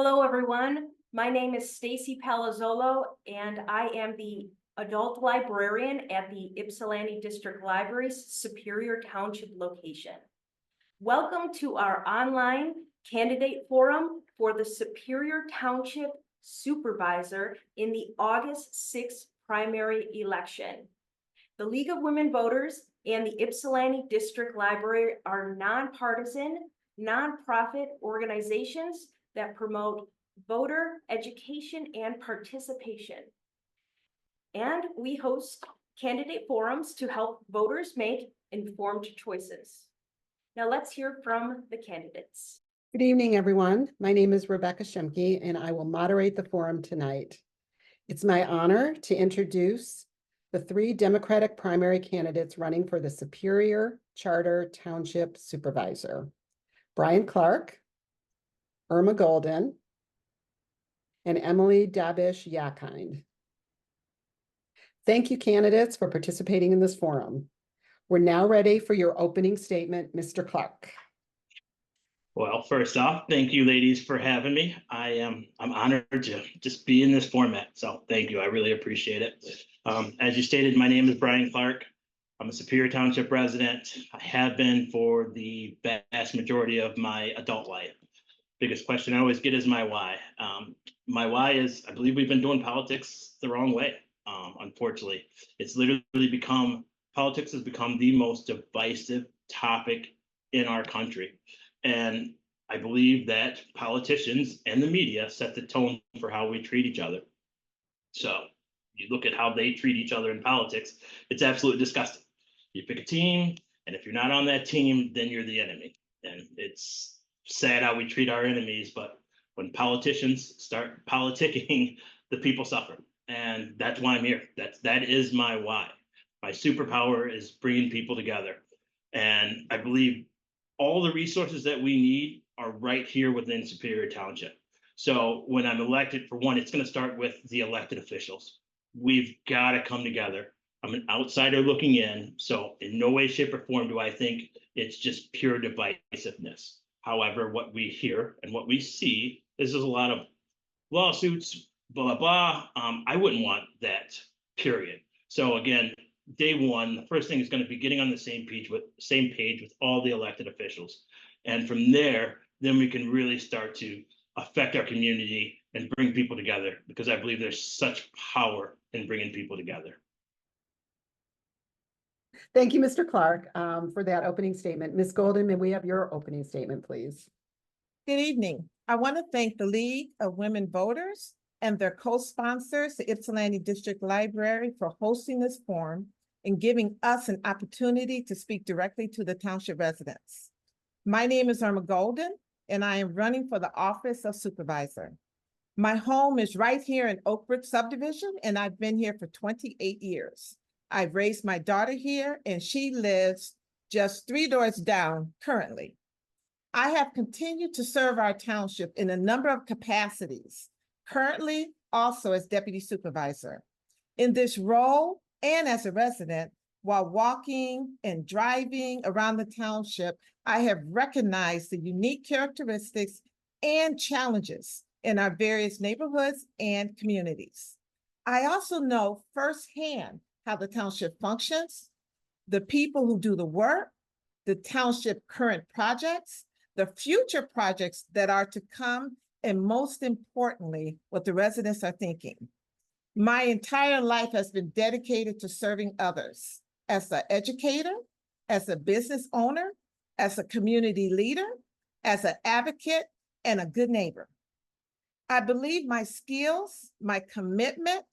Hello, everyone. My name is Stacy Palazzolo, and I am the adult librarian at the Ypsilanti District Library's Superior Township location. Welcome to our online candidate forum for the Superior Township Supervisor in the August 6th primary election. The League of Women Voters and the Ypsilanti District Library are nonpartisan, nonprofit organizations that promote voter education and participation. And we host candidate forums to help voters make informed choices. Now let's hear from the candidates. Good evening, everyone. My name is Rebecca Schemke, and I will moderate the forum tonight. It's my honor to introduce the three Democratic primary candidates running for the Superior Charter Township Supervisor: Brian Clark, Irma Golden, and Emily Dabish Yahkind. Thank you, candidates, for participating in this forum. We're now ready for your opening statement, Mr. Clark. Well, first off, thank you, ladies, for having me. I'm honored to just be in this format. So thank you. I really appreciate it. As you stated, my name is Brian Clark. I'm a Superior Township resident. I have been for the vast majority of my adult life. Biggest question I always get is my why. My why is I believe we've been doing politics the wrong way. Unfortunately, it's literally politics has become the most divisive topic in our country. And I believe that politicians and the media set the tone for how we treat each other. So you look at how they treat each other in politics, it's absolutely disgusting. You pick a team, and if you're not on that team, then you're the enemy. And it's sad how we treat our enemies, but when politicians start politicking, the people suffer. And that's why I'm here. That is my why. My superpower is bringing people together. And I believe all the resources that we need are right here within Superior Township. So when I'm elected, for one, it's going to start with the elected officials. We've got to come together. I'm an outsider looking in, so in no way, shape, or form do I think it's just pure divisiveness. However, what we hear and what we see is there's a lot of lawsuits, blah, blah. I wouldn't want that, period. So again, day one, the first thing is going to be getting on the same page with all the elected officials. And from there, then we can really start to affect our community and bring people together, because I believe there's such power in bringing people together. Thank you, Mr. Clark, for that opening statement. Ms. Golden, may we have your opening statement, please? Good evening. I want to thank the League of Women Voters and their co-sponsors, the Ypsilanti District Library, for hosting this forum and giving us an opportunity to speak directly to the township residents. My name is Irma Golden, and I am running for the office of supervisor. My home is right here in Oakbrook subdivision, and I've been here for 28 years. I've raised my daughter here, and she lives just 3 doors down currently. I have continued to serve our township in a number of capacities, currently also as deputy supervisor. In this role and as a resident, while walking and driving around the township, I have recognized the unique characteristics and challenges in our various neighborhoods and communities. I also know firsthand how the township functions, the people who do the work, the township current projects, the future projects that are to come, and most importantly, what the residents are thinking. My entire life has been dedicated to serving others as an educator, as a business owner, as a community leader, as an advocate, and a good neighbor. I believe my skills, my commitment,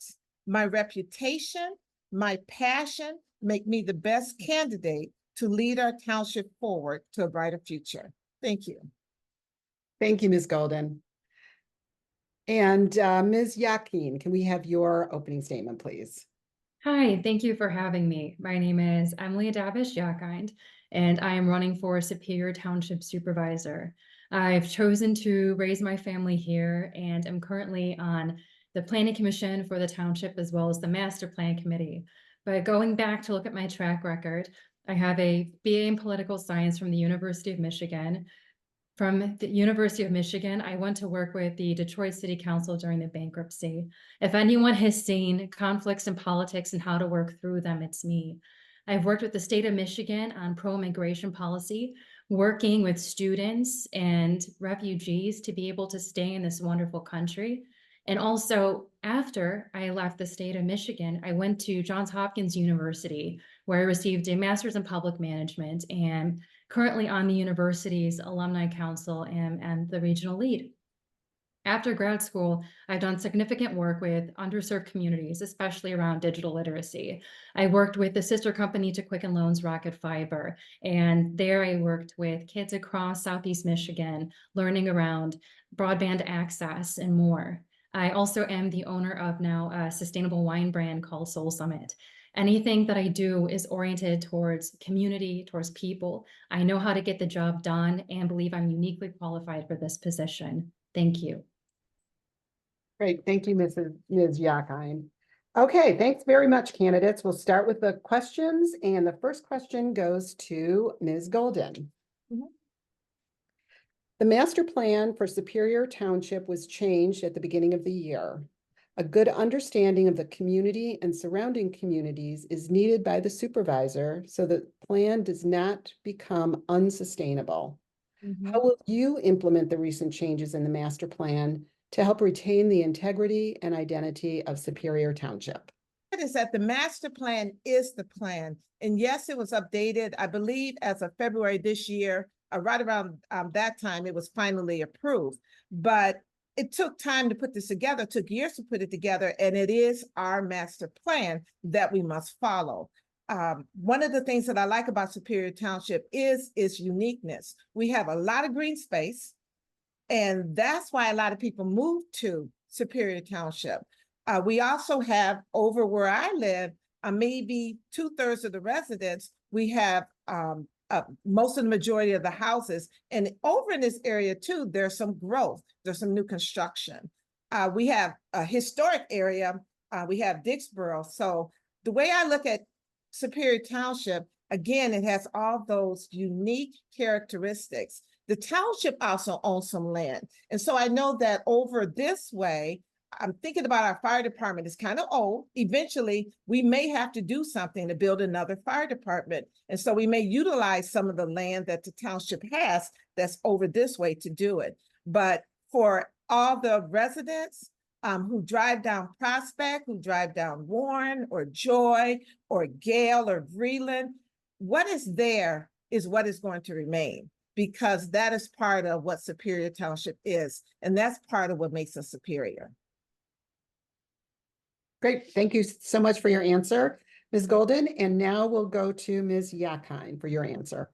my reputation, my passion make me the best candidate to lead our township forward to a brighter future. Thank you. Thank you, Ms. Golden. And Ms. Yahkind, can we have your opening statement, please? Hi, thank you for having me. My name is Emily Dabish Yahkind, and I am running for Superior Township Supervisor. I've chosen to raise my family here and am currently on the Planning Commission for the township as well as the Master Plan Committee. But going back to look at my track record, I have a BA in Political Science from the University of Michigan, From the University of Michigan, I went to work with the Detroit City Council during the bankruptcy. If anyone has seen conflicts in politics and how to work through them, it's me. I've worked with the state of Michigan on pro-immigration policy, working with students and refugees to be able to stay in this wonderful country. And also, after I left the state of Michigan, I went to Johns Hopkins University, where I received a master's in public management and currently on the university's alumni council and the regional lead. After grad school, I've done significant work with underserved communities, especially around digital literacy. I worked with the sister company to Quicken Loans, Rocket Fiber, and there I worked with kids across Southeast Michigan, learning around broadband access and more. I also am the owner of now a sustainable wine brand called Soul Summit. Anything that I do is oriented towards community, towards people. I know how to get the job done and believe I'm uniquely qualified for this position. Thank you. Great, thank you, Ms. Yahkind. Okay, thanks very much, candidates. We'll start with the questions, and the first question goes to Ms. Golden. Mhm. The master plan for Superior Township was changed at the beginning of the year. A good understanding of the community and surrounding communities is needed by the supervisor so that the plan does not become unsustainable. How will you implement the recent changes in the master plan to help retain the integrity and identity of Superior Township? It is that the master plan is the plan. And yes, it was updated, I believe, as of February this year. Right around that time, it was finally approved. But it took time to put this together, took years to put it together, and it is our master plan that we must follow. One of the things that I like about Superior Township is its uniqueness. We have a lot of green space, and that's why a lot of people move to Superior Township. We also have, over where I live, maybe 2/3 of the residents, we have most of the majority of the houses. And over in this area too, there's some growth, there's some new construction. We have a historic area, we have Dixboro. So the way I look at Superior Township, again, it has all those unique characteristics. The township also owns some land. And so I know that over this way, I'm thinking about our fire department. It's kind of old. Eventually, we may have to do something to build another fire department. And so we may utilize some of the land that the township has that's over this way to do it. But for all the residents who drive down Prospect, who drive down Warren or Joy or Gale or Vreeland, what is there is what is going to remain, because that is part of what Superior Township is. And that's part of what makes us superior. Great, thank you so much for your answer, Ms. Golden. And now we'll go to Ms. Yahkind for your answer.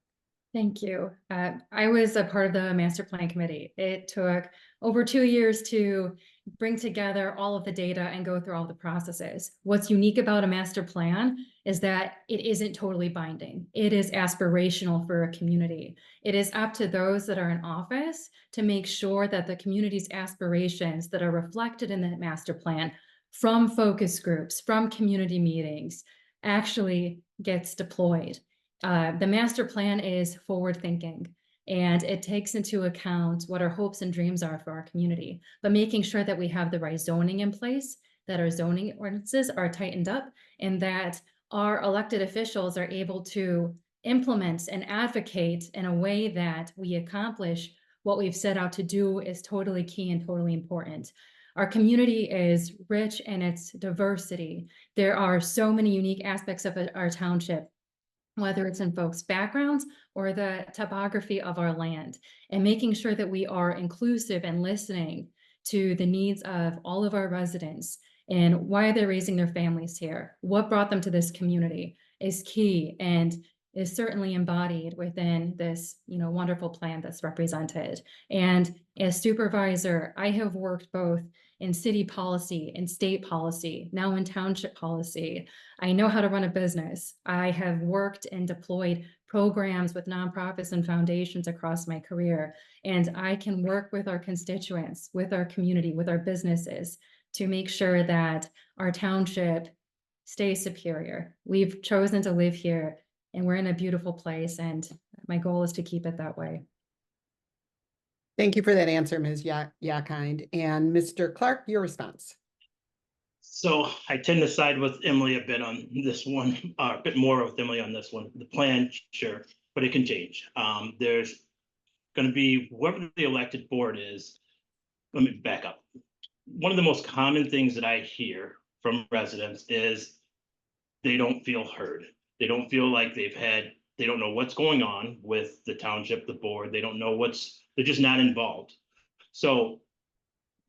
Thank you. I was a part of the master plan committee. It took over 2 years to bring together all of the data and go through all the processes. What's unique about a master plan is that it isn't totally binding. It is aspirational for a community. It is up to those that are in office to make sure that the community's aspirations that are reflected in that master plan from focus groups, from community meetings, actually gets deployed. The master plan is forward thinking, and it takes into account what our hopes and dreams are for our community, but making sure that we have the right zoning in place, that our zoning ordinances are tightened up, and that our elected officials are able to implement and advocate in a way that we accomplish what we've set out to do is totally key and totally important. Our community is rich in its diversity. There are so many unique aspects of our township, whether it's in folks' backgrounds or the topography of our land, and making sure that we are inclusive and listening to the needs of all of our residents and why they're raising their families here. What brought them to this community is key and is certainly embodied within this, wonderful plan that's represented. And as supervisor, I have worked both in city policy and state policy, now in township policy. I know how to run a business. I have worked and deployed programs with nonprofits and foundations across my career. And I can work with our constituents, with our community, with our businesses to make sure that our township stays superior. We've chosen to live here and we're in a beautiful place. And my goal is to keep it that way. Thank you for that answer, Ms. Yahkind. And Mr. Clark, your response. So I tend to side with Emily a bit on this one, a bit more with Emily on this one. The plan, sure, but it can change. There's going to be whoever the elected board is. Let me back up. One of the most common things that I hear from residents is they don't feel heard. They don't feel like they don't know what's going on with the township, the board. They don't know they're just not involved. So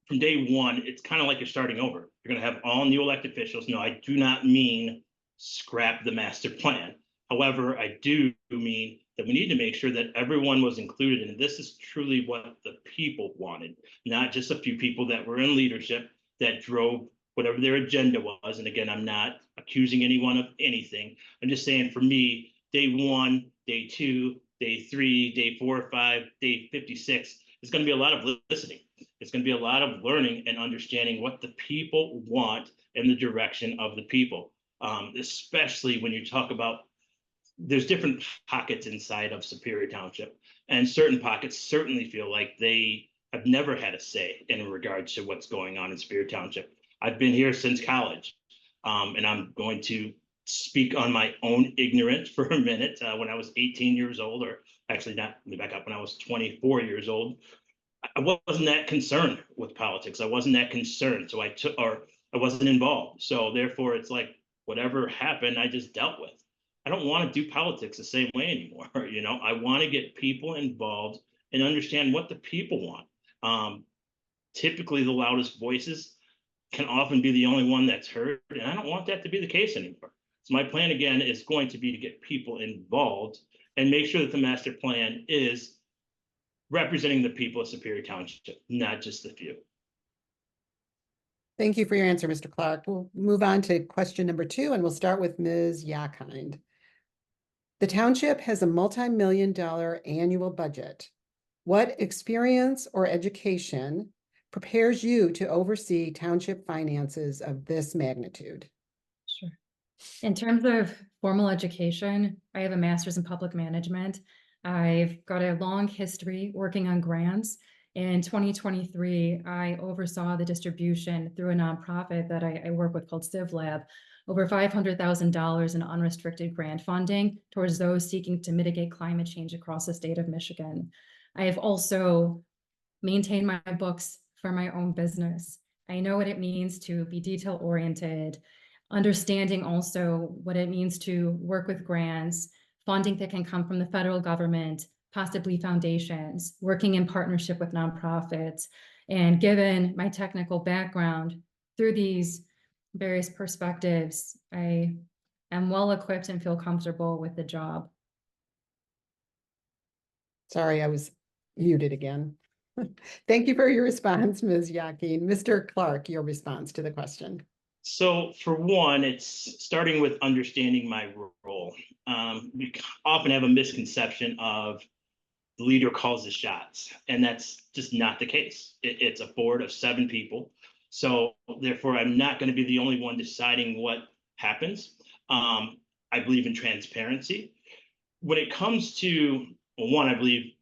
from day one, it's kind of like you're starting over. You're going to have all new elected officials. No, I do not mean scrap the master plan. However, I do mean that we need to make sure that everyone was included. And this is truly what the people wanted, not just a few people that were in leadership that drove whatever their agenda was. And again, I'm not accusing anyone of anything. I'm just saying for me, day one, day two, day three, day 4 or 5, day 56, it's going to be a lot of listening. It's going to be a lot of learning and understanding what the people want and the direction of the people, especially when you talk about there's different pockets inside of Superior Township, and certain pockets certainly feel like they have never had a say in regards to what's going on in Superior Township. I've been here since college, and I'm going to speak on my own ignorance for a minute. When I was 18 years old, or actually not, let me back up, when I was 24 years old, I wasn't that concerned with politics. I wasn't that concerned. So I wasn't involved. So therefore it's like whatever happened, I just dealt with. I don't want to do politics the same way anymore. I want to get people involved and understand what the people want. Typically the loudest voices can often be the only one that's heard. And I don't want that to be the case anymore. So my plan again is going to be to get people involved and make sure that the master plan is representing the people of Superior Township, not just the few. Thank you for your answer, Mr. Clark. We'll move on to question number 2, and we'll start with Ms. Yahkind. The township has a multi-million-dollar annual budget. What experience or education prepares you to oversee township finances of this magnitude? Sure. In terms of formal education, I have a master's in public management. I've got a long history working on grants. In 2023, I oversaw the distribution through a nonprofit that I work with called CivLab, over $500,000 in unrestricted grant funding towards those seeking to mitigate climate change across the state of Michigan. I have also maintained my books for my own business. I know what it means to be detail-oriented, understanding also what it means to work with grants, funding that can come from the federal government, possibly foundations, working in partnership with nonprofits. And given my technical background through these various perspectives, I am well equipped and feel comfortable with the job. Sorry, I was muted again. Thank you for your response, Ms. Yahkind. Mr. Clark, your response to the question. So for one, it's starting with understanding my role. We often have a misconception of the leader calls the shots, and that's just not the case. It's a board of 7 people. So therefore, I'm not going to be the only one deciding what happens. I believe in transparency. When it comes to, well, one, I believe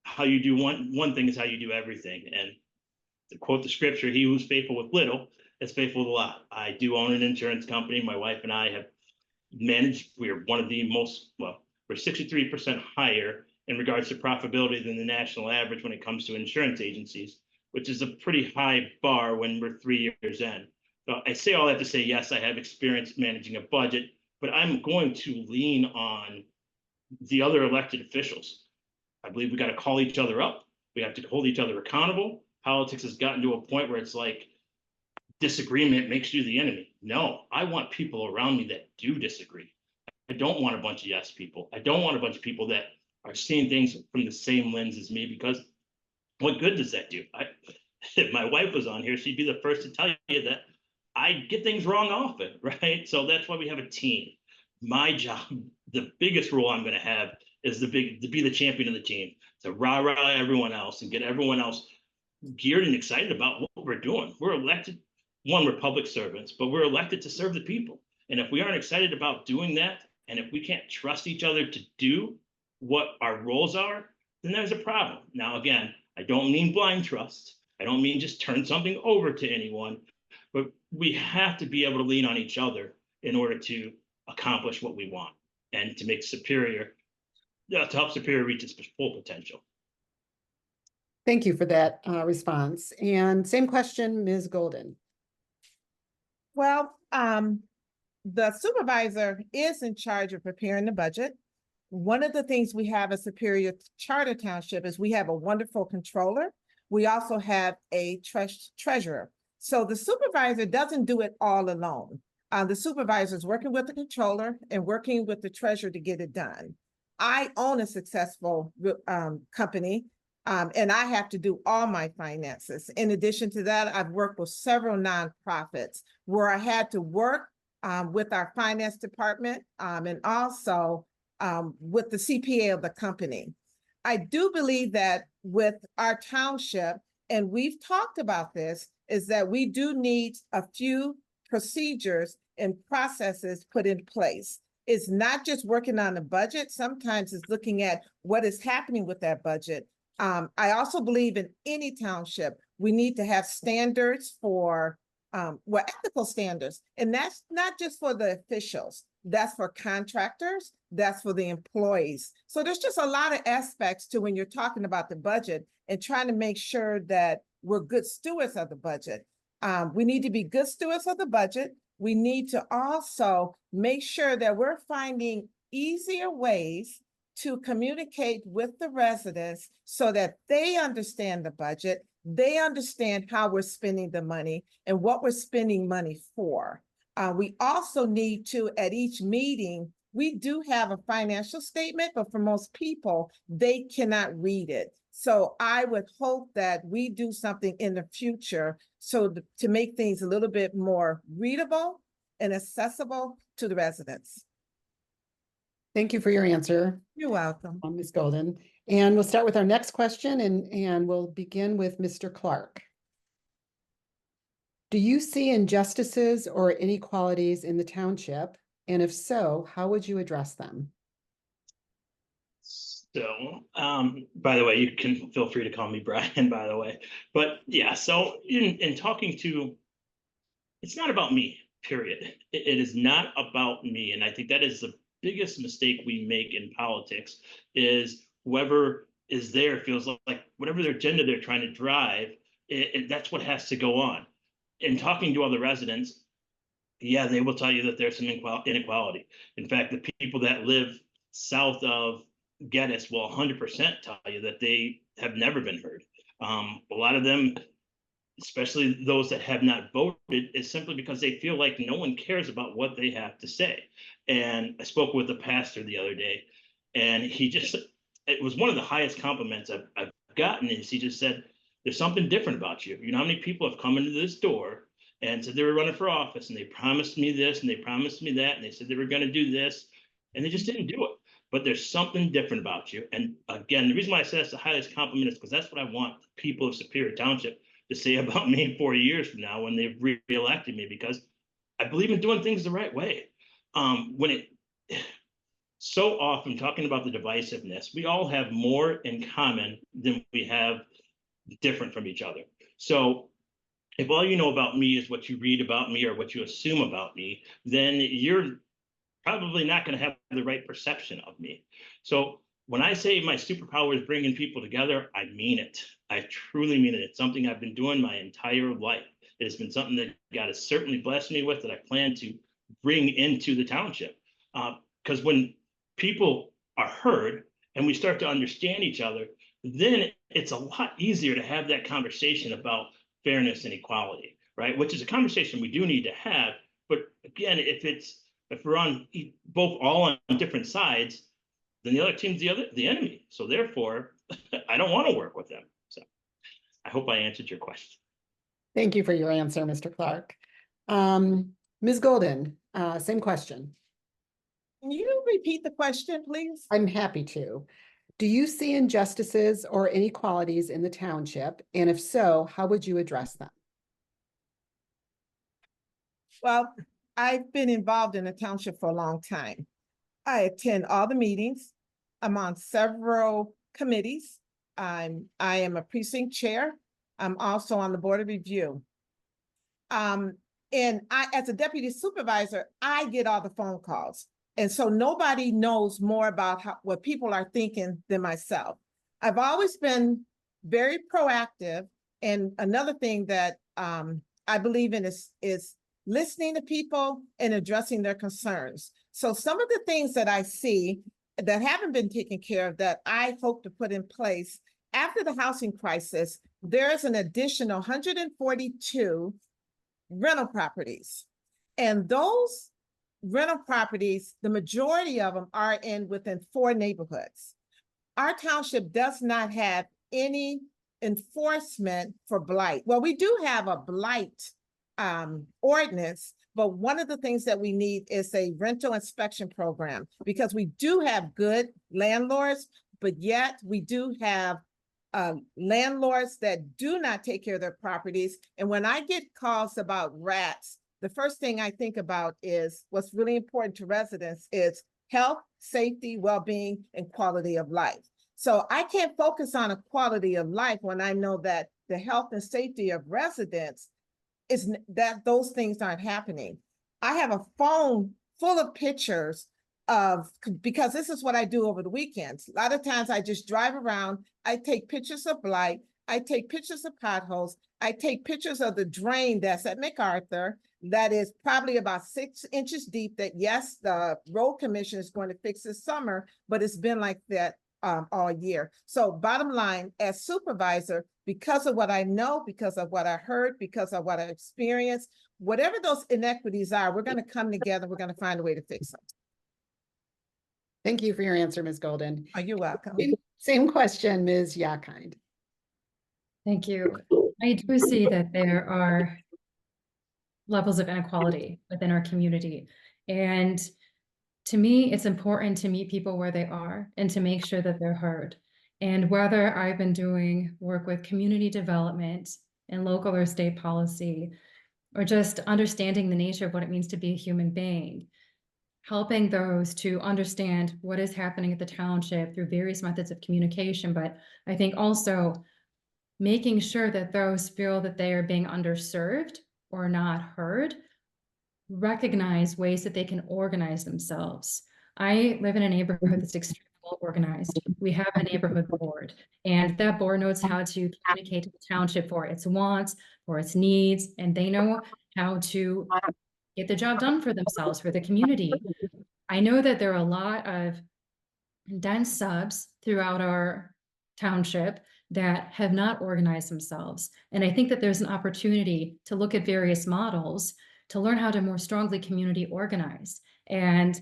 how you do one thing is how you do everything. And to quote the scripture, he who's faithful with little is faithful with a lot. I do own an insurance company. My wife and I have managed, we're one of the most, well, we're 63% higher in regards to profitability than the national average when it comes to insurance agencies, which is a pretty high bar when we're 3 years in. So I say all that to say, yes, I have experience managing a budget, but I'm going to lean on the other elected officials. I believe we got to call each other up. We have to hold each other accountable. Politics has gotten to a point where it's like disagreement makes you the enemy. No, I want people around me that do disagree. I don't want a bunch of yes people. I don't want a bunch of people that are seeing things from the same lens as me, because what good does that do? If my wife was on here, she'd be the first to tell you that I get things wrong often, right? So that's why we have a team. My job, the biggest role I'm going to have is to be the champion of the team, to rah-rah everyone else and get everyone else geared and excited about what we're doing. We're elected, we're public servants, but we're elected to serve the people. And if we aren't excited about doing that, and if we can't trust each other to do what our roles are, then there's a problem. Now, again, I don't mean blind trust. I don't mean just turn something over to anyone, but we have to be able to lean on each other in order to accomplish what we want and to make Superior, to help Superior reach its full potential. Thank you for that response. And same question, Ms. Golden. Well, the supervisor is in charge of preparing the budget. One of the things we have at Superior Charter Township is we have a wonderful controller. We also have a treasurer. So the supervisor doesn't do it all alone. The supervisor is working with the controller and working with the treasurer to get it done. I own a successful company, and I have to do all my finances. In addition to that, I've worked with several nonprofits where I had to work with our finance department and also with the CPA of the company. I do believe that with our township, and we've talked about this, is that we do need a few procedures and processes put in place. It's not just working on the budget. Sometimes it's looking at what is happening with that budget. I also believe in any township, we need to have standards for, ethical standards. And that's not just for the officials, that's for contractors, that's for the employees. So there's just a lot of aspects to when you're talking about the budget and trying to make sure that we're good stewards of the budget. We need to be good stewards of the budget. We need to also make sure that we're finding easier ways to communicate with the residents so that they understand the budget, they understand how we're spending the money and what we're spending money for. We also need to, at each meeting, we do have a financial statement, but for most people, they cannot read it. So I would hope that we do something in the future so to make things a little bit more readable and accessible to the residents. Thank you for your answer, You're welcome. Ms. Golden. And we'll start with our next question and we'll begin with Mr. Clark. Do you see injustices or inequalities in the township? And if so, how would you address them? So, by the way, you can feel free to call me Brian, by the way. But yeah, so in talking to, it's not about me, period. It is not about me. And I think that is the biggest mistake we make in politics is whoever is there feels like whatever their agenda they're trying to drive, that's what has to go on. In talking to other residents, yeah, they will tell you that there's some inequality. In fact, the people that live south of Geddes will 100% tell you that they have never been heard. A lot of them, especially those that have not voted, is simply because they feel like no one cares about what they have to say. And I spoke with a pastor the other day, and it was one of the highest compliments I've gotten, is he just said, there's something different about you. You know how many people have come into this door and said they were running for office, and they promised me this, and they promised me that, and they said they were going to do this, and they just didn't do it. But there's something different about you. And again, the reason why I say that's the highest compliment is because that's what I want the people of Superior Township to say about me in 4 years from now when they've re-elected me, because I believe in doing things the right way. So often talking about the divisiveness, we all have more in common than we have different from each other. So if all you know about me is what you read about me or what you assume about me, then you're probably not going to have the right perception of me. So when I say my superpower is bringing people together, I mean it. I truly mean it. It's something I've been doing my entire life. It has been something that God has certainly blessed me with, that I plan to bring into the township. Because when people are heard and we start to understand each other, then it's a lot easier to have that conversation about fairness and equality, right? Which is a conversation we do need to have. But again, if we're on all on different sides, then the other team's the enemy. So therefore, I don't want to work with them. So I hope I answered your question. Thank you for your answer, Mr. Clark. Ms. Golden, same question. Can you repeat the question, please? I'm happy to. Do you see injustices or inequalities in the township? And if so, how would you address them? Well, I've been involved in the township for a long time. I attend all the meetings. I'm on several committees. I am a precinct chair. I'm also on the board of review. And as a deputy supervisor, I get all the phone calls. And so nobody knows more about what people are thinking than myself. I've always been very proactive. And another thing that I believe in is listening to people and addressing their concerns. So some of the things that I see that haven't been taken care of that I hope to put in place after the housing crisis, there's an additional 142 rental properties. And those rental properties, the majority of them are within 4 neighborhoods. Our township does not have any enforcement for blight. Well, we do have a blight ordinance, but one of the things that we need is a rental inspection program, because we do have good landlords, but yet we do have landlords that do not take care of their properties. And when I get calls about rats, the first thing I think about is what's really important to residents is health, safety, well-being, and quality of life. So I can't focus on a quality of life when I know that the health and safety of residents is that those things aren't happening. I have a phone full of pictures because this is what I do over the weekends. A lot of times I just drive around, I take pictures of blight, I take pictures of potholes, I take pictures of the drain that's at MacArthur that is probably about 6 inches deep that, yes, the road commission is going to fix this summer, but it's been like that all year. So bottom line, as supervisor, because of what I know, because of what I heard, because of what I experienced, whatever those inequities are, we're going to come together, we're going to find a way to fix them. Thank you for your answer, Ms. Golden. Oh, you're welcome. Same question, Ms. Yahkind. Thank you. I do see that there are levels of inequality within our community. And to me, it's important to meet people where they are and to make sure that they're heard. And whether I've been doing work with community development and local or state policy, or just understanding the nature of what it means to be a human being, helping those to understand what is happening at the township through various methods of communication, but I think also making sure that those feel that they are being underserved or not heard, recognize ways that they can organize themselves. I live in a neighborhood that's extremely well organized. We have a neighborhood board, and that board knows how to communicate to the township for its wants, for its needs, and they know how to get the job done for themselves, for the community. I know that there are a lot of dense subs throughout our township that have not organized themselves. And I think that there's an opportunity to look at various models to learn how to more strongly community organize. And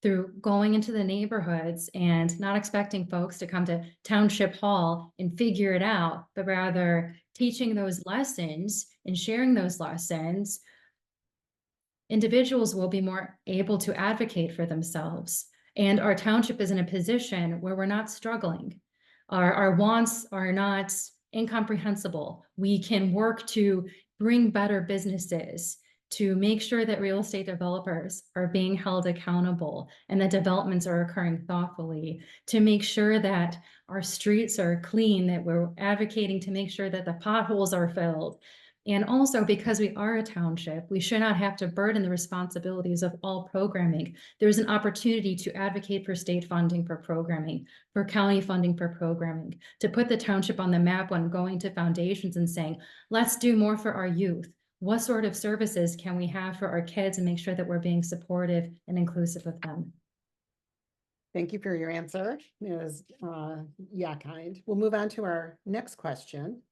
through going into the neighborhoods and not expecting folks to come to Township Hall and figure it out, but rather teaching those lessons and sharing those lessons, individuals will be more able to advocate for themselves. And our township is in a position where we're not struggling. Our wants are not incomprehensible. We can work to bring better businesses, to make sure that real estate developers are being held accountable and that developments are occurring thoughtfully, to make sure that our streets are clean, that we're advocating to make sure that the potholes are filled. And also, because we are a township, we should not have to burden the responsibilities of all programming. There's an opportunity to advocate for state funding for programming, for county funding for programming, to put the township on the map when going to foundations and saying, let's do more for our youth. What sort of services can we have for our kids and make sure that we're being supportive and inclusive of them? Thank you for your answer, Ms. Yahkind. We'll move on to our next question.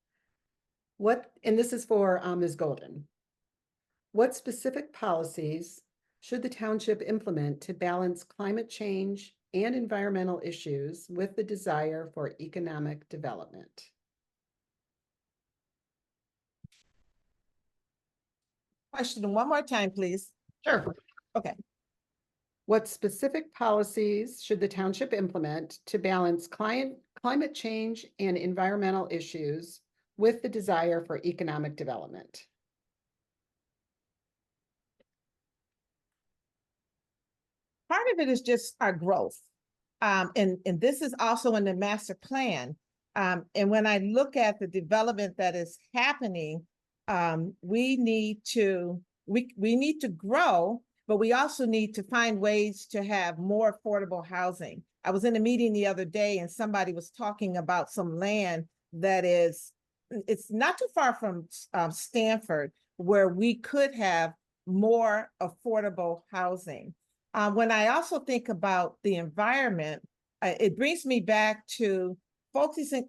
And this is for Ms. Golden. What specific policies should the township implement to balance climate change and environmental issues with the desire for economic development? Question one more time, please. Sure. Okay. What specific policies should the township implement to balance climate change and environmental issues with the desire for economic development? Part of it is just our growth. And this is also in the master plan. And when I look at the development that is happening, we need to grow, but we also need to find ways to have more affordable housing. I was in a meeting the other day and somebody was talking about some land that it's not too far from Stanford, where we could have more affordable housing. When I also think about the environment, it brings me back to focusing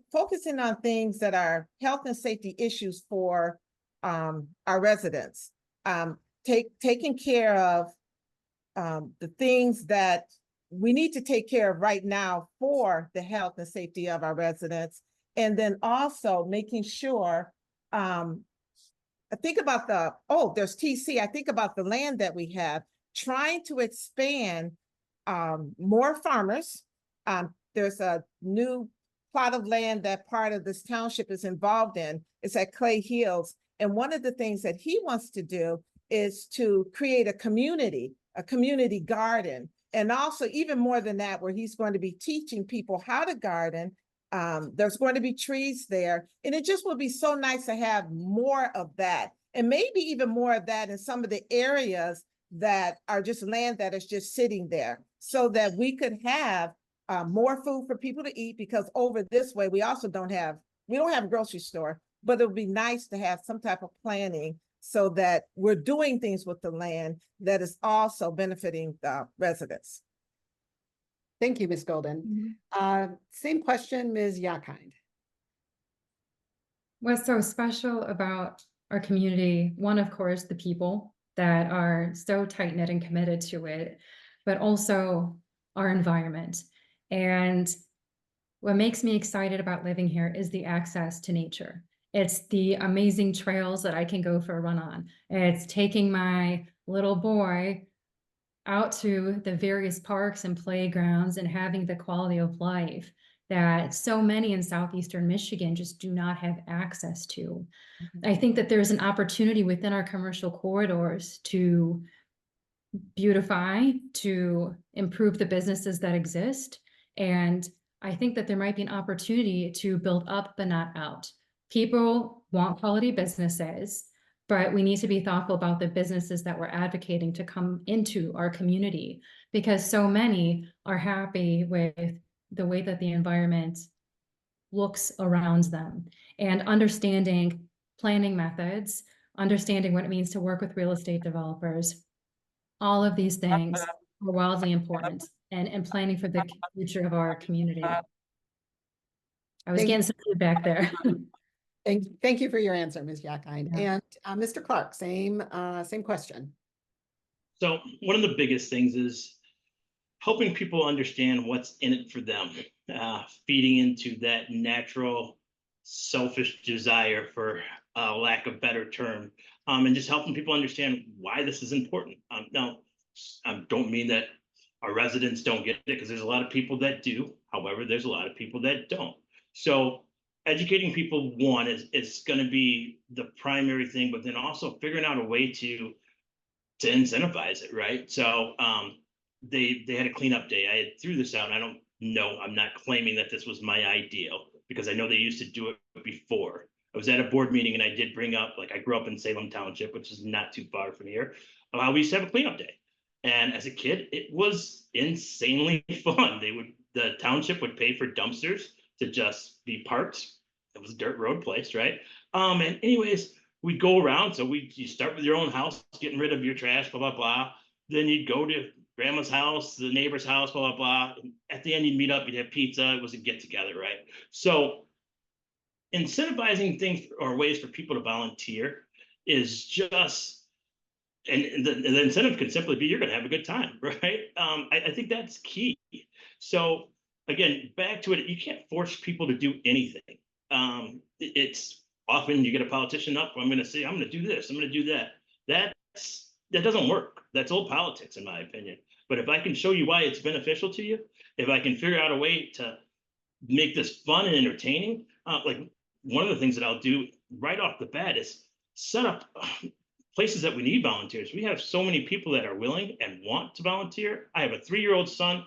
on things that are health and safety issues for our residents. Taking care of the things that we need to take care of right now for the health and safety of our residents. And then also making sure, I think about there's TC. I think about the land that we have, trying to expand more farmers. There's a new plot of land that part of this township is involved in. It's at Clay Hills. And one of the things that he wants to do is to create a community garden. And also even more than that, where he's going to be teaching people how to garden. There's going to be trees there. And it just would be so nice to have more of that. And maybe even more of that in some of the areas that are just land that is just sitting there, so that we could have more food for people to eat, because over this way, we don't have a grocery store, but it would be nice to have some type of planning so that we're doing things with the land that is also benefiting the residents. Thank you, Ms. Golden. Same question, Ms. Yahkind. What's so special about our community? One, of course, the people that are so tight-knit and committed to it, but also our environment. And what makes me excited about living here is the access to nature. It's the amazing trails that I can go for a run on. It's taking my little boy out to the various parks and playgrounds and having the quality of life that so many in southeastern Michigan just do not have access to. I think that there's an opportunity within our commercial corridors to beautify, to improve the businesses that exist. And I think that there might be an opportunity to build up but not out. People want quality businesses, but we need to be thoughtful about the businesses that we're advocating to come into our community, because so many are happy with the way that the environment looks around them. And understanding planning methods, understanding what it means to work with real estate developers, all of these things are wildly important, and planning for the future of our community. I was getting some feedback there. Thank you for your answer, Ms. Yahkind. Yeah. And Mr. Clark, same question. So one of the biggest things is helping people understand what's in it for them, feeding into that natural selfish desire, for lack of better term, and just helping people understand why this is important. Now, I don't mean that our residents don't get it, because there's a lot of people that do. However, there's a lot of people that don't. So educating people, one, is going to be the primary thing, but then also figuring out a way to incentivize it, right? So they had a cleanup day. I threw this out, and I don't know, I'm not claiming that this was my ideal, because I know they used to do it before. I was at a board meeting and I did bring up, like, I grew up in Salem Township, which is not too far from here. We used to have a cleanup day. And as a kid, it was insanely fun. The township would pay for dumpsters to just be parked. It was a dirt road place, right? And anyways, we'd go around. So you start with your own house, getting rid of your trash, blah, blah, blah. Then you'd go to grandma's house, the neighbor's house, blah, blah, blah. At the end, you'd meet up, you'd have pizza. It was a get together, right? So incentivizing things or ways for people to volunteer is just, and the incentive could simply be, you're going to have a good time, right? I think that's key. So again, back to it, you can't force people to do anything. It's often you get a politician up, I'm going to say, I'm going to do this, I'm going to do that. That doesn't work. That's old politics, in my opinion. But if I can show you why it's beneficial to you, if I can figure out a way to make this fun and entertaining, like one of the things that I'll do right off the bat is set up places that we need volunteers. We have so many people that are willing and want to volunteer. I have a 3-year-old son.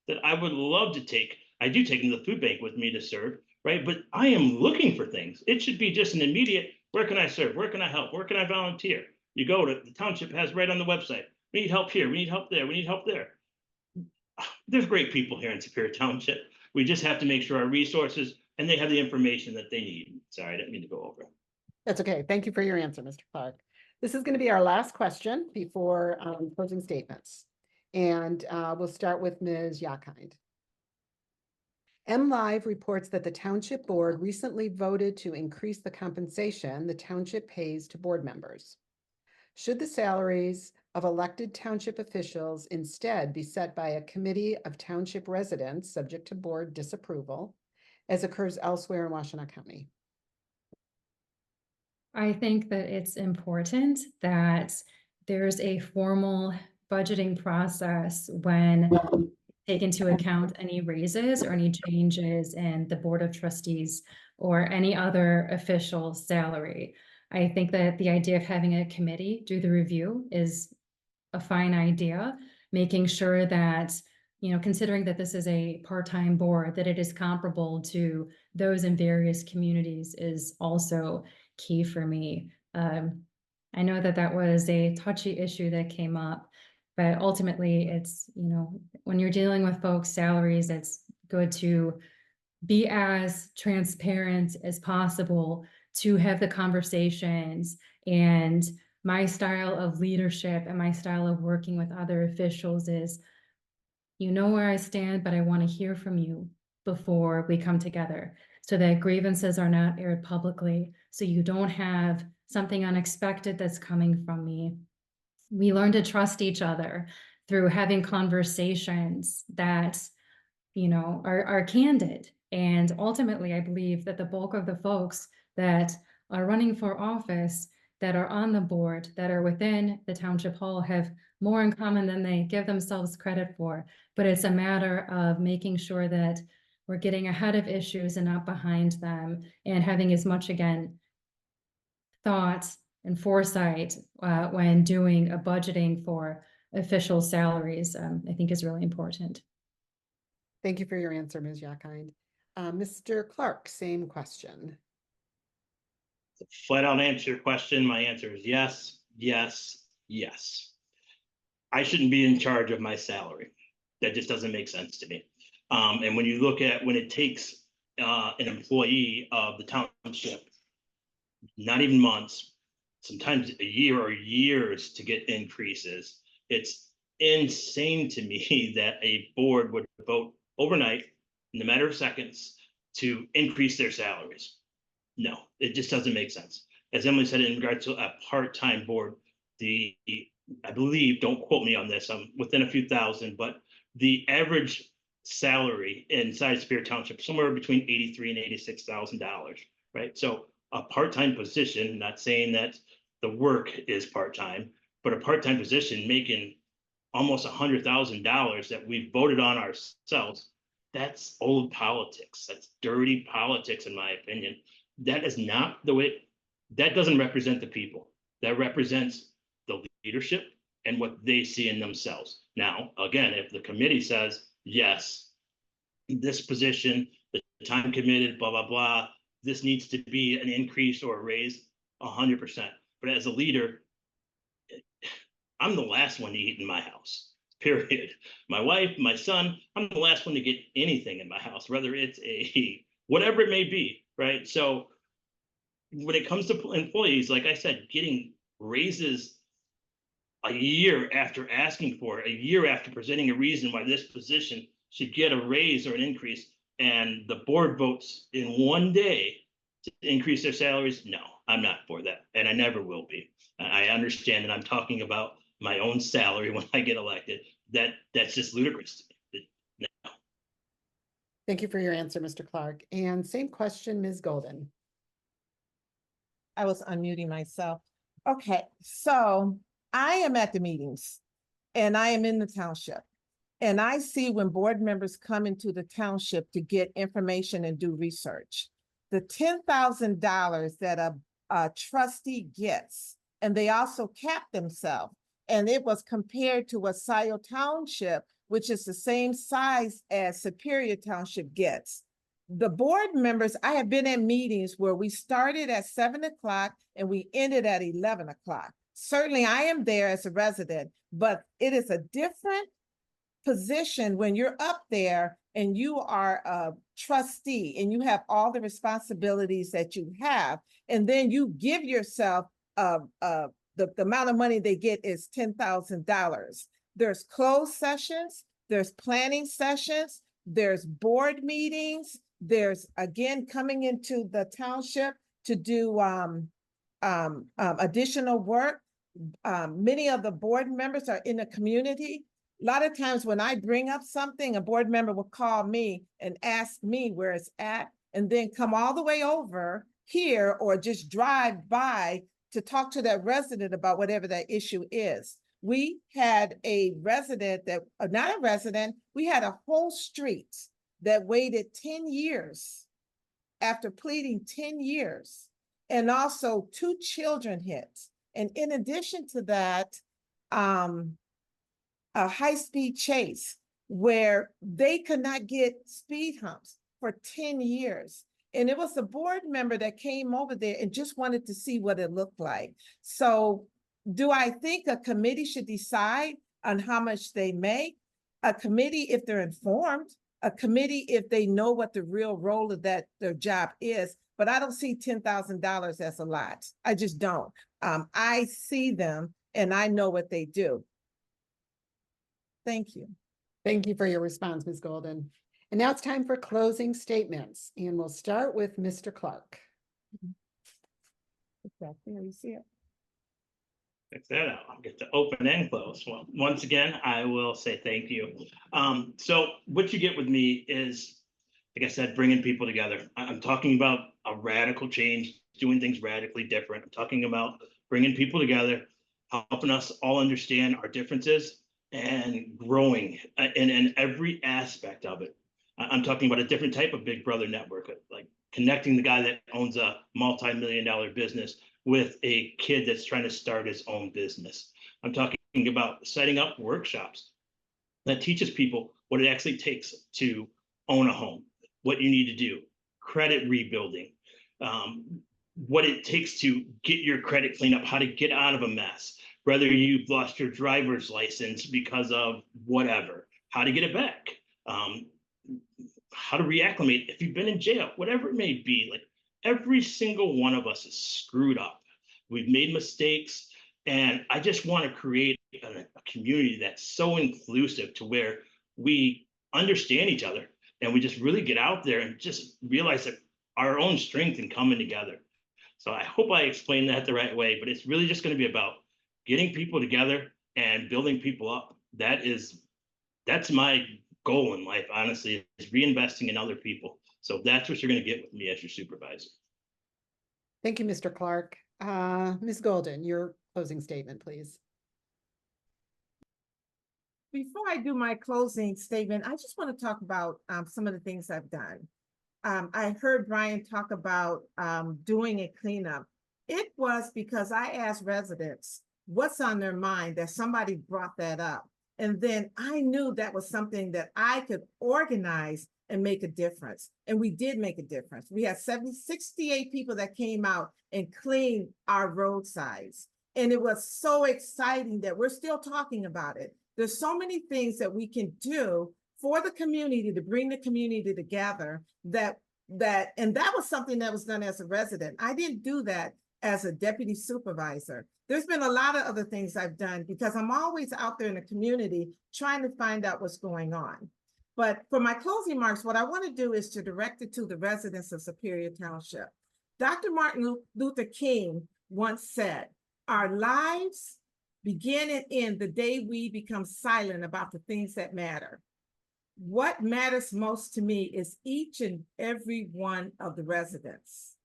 that I would love to take. I do take them to the food bank with me to serve, right? But I am looking for things. It should be just an immediate, where can I serve? Where can I help? Where can I volunteer? You go to the township has right on the website. We need help here. We need help there. We need help there. There's great people here in Superior Township. We just have to make sure our resources and they have the information that they need. Sorry, I didn't mean to go over. That's okay. Thank you for your answer, Mr. Clark. This is going to be our last question before closing statements. And we'll start with Ms. Yahkind. MLive reports that the Township Board recently voted to increase the compensation the township pays to board members. Should the salaries of elected township officials instead be set by a committee of township residents subject to board disapproval, as occurs elsewhere in Washtenaw County? I think that it's important that there's a formal budgeting process when take into account any raises or any changes in the Board of Trustees or any other official salary. I think that the idea of having a committee do the review is a fine idea, making sure that, considering that this is a part-time board, that it is comparable to those in various communities is also key for me. I know that that was a touchy issue that came up, but ultimately it's, when you're dealing with folks' salaries, it's good to be as transparent as possible to have the conversations. And my style of leadership and my style of working with other officials is, you know where I stand, but I want to hear from you before we come together so that grievances are not aired publicly. So you don't have something unexpected that's coming from me. We learn to trust each other through having conversations that, are candid. And ultimately, I believe that the bulk of the folks that are running for office, that are on the board, that are within the township hall have more in common than they give themselves credit for. But it's a matter of making sure that we're getting ahead of issues and not behind them, and having as much, again, thought and foresight when doing a budgeting for official salaries, I think is really important. Thank you for your answer, Ms. Yahkind. Mr. Clark, same question. Flat out answer your question. My answer is yes, yes, yes. I shouldn't be in charge of my salary. That just doesn't make sense to me. And when you look at when it takes an employee of the township, not even months, sometimes a year or years to get increases, it's insane to me that a board would vote overnight in a matter of seconds to increase their salaries. No, it just doesn't make sense. As Emily said, in regards to a part-time board, I believe, don't quote me on this, I'm within a few thousand, but the average salary inside Superior Township somewhere between $83,000 and $86,000, right? So a part-time position, not saying that the work is part-time, but a part-time position making almost $100,000 that we voted on ourselves, that's old politics. That's dirty politics, in my opinion. That is not the way, that doesn't represent the people. That represents the leadership and what they see in themselves. Now, again, if the committee says, yes, this position, the time committed, blah, blah, blah, this needs to be an increase or a raise, 100%. But as a leader, I'm the last one to eat in my house, period. My wife, my son, I'm the last one to get anything in my house, whether it's whatever it may be, right? So when it comes to employees, like I said, getting raises a year after asking for it, a year after presenting a reason why this position should get a raise or an increase, and the board votes in one day to increase their salaries, no, I'm not for that, and I never will be. I understand that I'm talking about my own salary when I get elected. That's just ludicrous to me. No. Thank you for your answer, Mr. Clark. And same question, Ms. Golden. I was unmuting myself. Okay, so I am at the meetings and I am in the township. And I see when board members come into the township to get information and do research, the $10,000 that a trustee gets, and they also cap themselves. And it was compared to Wasio Township, which is the same size as Superior Township gets. The board members, I have been at meetings where we started at 7 o'clock and we ended at 11 o'clock. Certainly I am there as a resident, but it is a different position when you're up there and you are a trustee and you have all the responsibilities that you have, and then you give yourself the amount of money they get is $10,000. There's closed sessions, there's planning sessions, there's board meetings, there's again coming into the township to do additional work. Many of the board members are in the community. A lot of times when I bring up something, a board member will call me and ask me where it's at, and then come all the way over here or just drive by to talk to that resident about whatever that issue is. We had a resident that, not a resident, we had a whole street that waited 10 years after pleading 10 years, and also 2 children hit. And in addition to that, a high-speed chase where they could not get speed humps for 10 years. And it was a board member that came over there and just wanted to see what it looked like. So do I think a committee should decide on how much they make? A committee, if they're informed, a committee, if they know what the real role of that their job is, but I don't see $10,000 as a lot. I just don't. I see them and I know what they do. Thank you. Thank you for your response, Ms. Golden. And now it's time for closing statements, and we'll start with Mr. Clark. Exactly, you see it. Fix that out. I'll get to open and close. Well, once again, I will say thank you. So what you get with me is, like I said, bringing people together. I'm talking about a radical change, doing things radically different. I'm talking about bringing people together, helping us all understand our differences and growing in every aspect of it. I'm talking about a different type of Big Brother network, like connecting the guy that owns a multi-million-dollar business with a kid that's trying to start his own business. I'm talking about setting up workshops that teaches people what it actually takes to own a home, what you need to do, credit rebuilding, what it takes to get your credit cleaned up, how to get out of a mess, whether you've lost your driver's license because of whatever, how to get it back, how to reacclimate if you've been in jail, whatever it may be. Like, every single one of us is screwed up. We've made mistakes, and I just want to create a community that's so inclusive to where we understand each other and we just really get out there and just realize that our own strength in coming together. So I hope I explained that the right way, but it's really just going to be about getting people together and building people up. That's my goal in life, honestly, is reinvesting in other people. So that's what you're going to get with me as your supervisor. Thank you, Mr. Clark. Ms. Golden, your closing statement, please. Before I do my closing statement, I just want to talk about some of the things I've done. I heard Brian talk about doing a cleanup. It was because I asked residents what's on their mind that somebody brought that up. And then I knew that was something that I could organize and make a difference. And we did make a difference. We had 68 people that came out and cleaned our roadsides. And it was so exciting that we're still talking about it. There's so many things that we can do for the community to bring the community together and that was something that was done as a resident. I didn't do that as a deputy supervisor. There's been a lot of other things I've done because I'm always out there in the community trying to find out what's going on. But for my closing remarks, what I want to do is to direct it to the residents of Superior Township. Dr. Martin Luther King once said, "Our lives begin and end the day we become silent about the things that matter." What matters most to me is each and every one of the residents.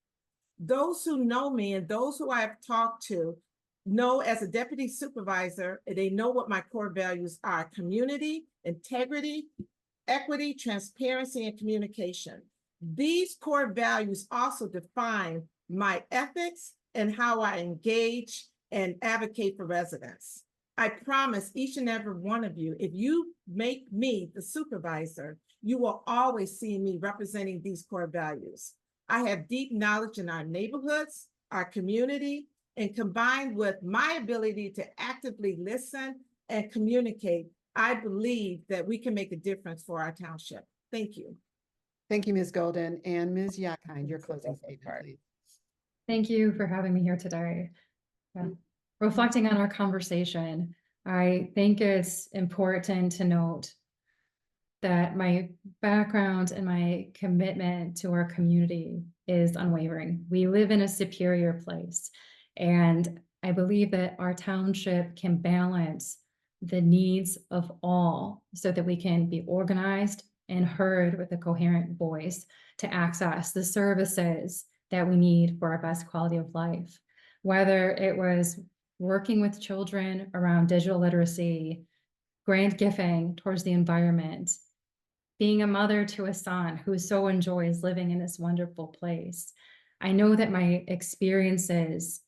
Those who know me and those who I've talked to know as a deputy supervisor, they know what my core values are: community, integrity, equity, transparency, and communication. These core values also define my ethics and how I engage and advocate for residents. I promise each and every one of you, if you make me the supervisor, you will always see me representing these core values. I have deep knowledge in our neighborhoods, our community, and combined with my ability to actively listen and communicate, I believe that we can make a difference for our township. Thank you. Thank you, Ms. Golden. And Ms. Yahkind, your closing statement, please. Thank you for having me here today. Yeah. Reflecting on our conversation, I think it's important to note that my background and my commitment to our community is unwavering. We live in a superior place, and I believe that our township can balance the needs of all so that we can be organized and heard with a coherent voice to access the services that we need for our best quality of life. Whether it was working with children around digital literacy, grant giving towards the environment, being a mother to a son who so enjoys living in this wonderful place. I know that my experiences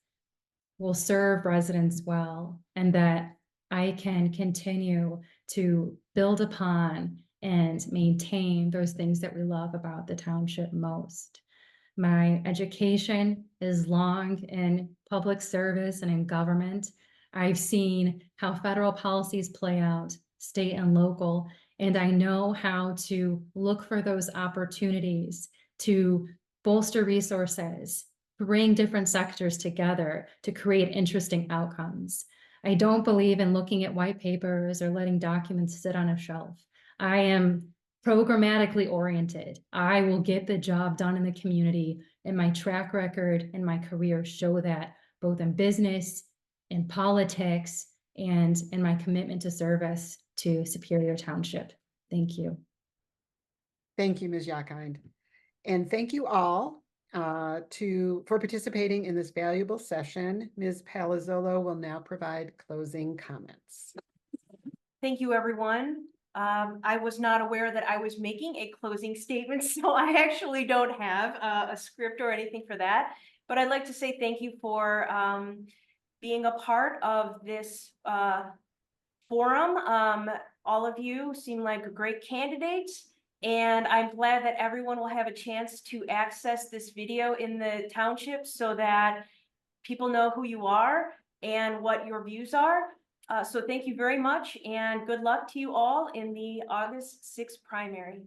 will serve residents well, and that I can continue to build upon and maintain those things that we love about the township most. My education is long in public service and in government. I've seen how federal policies play out, state and local, and I know how to look for those opportunities to bolster resources, bring different sectors together to create interesting outcomes. I don't believe in looking at white papers or letting documents sit on a shelf. I am programmatically oriented. I will get the job done in the community, and my track record and my career show that, both in business, in politics, and in my commitment to service to Superior Township. Thank you. Thank you, Ms. Yahkind. And thank you all for participating in this valuable session. Ms. Palazzolo will now provide closing comments. Thank you, everyone. I was not aware that I was making a closing statement, so I actually don't have a script or anything for that. But I'd like to say thank you for being a part of this forum. All of you seem like great candidates, and I'm glad that everyone will have a chance to access this video in the township so that people know who you are and what your views are. So thank you very much, and good luck to you all in the August 6th primary.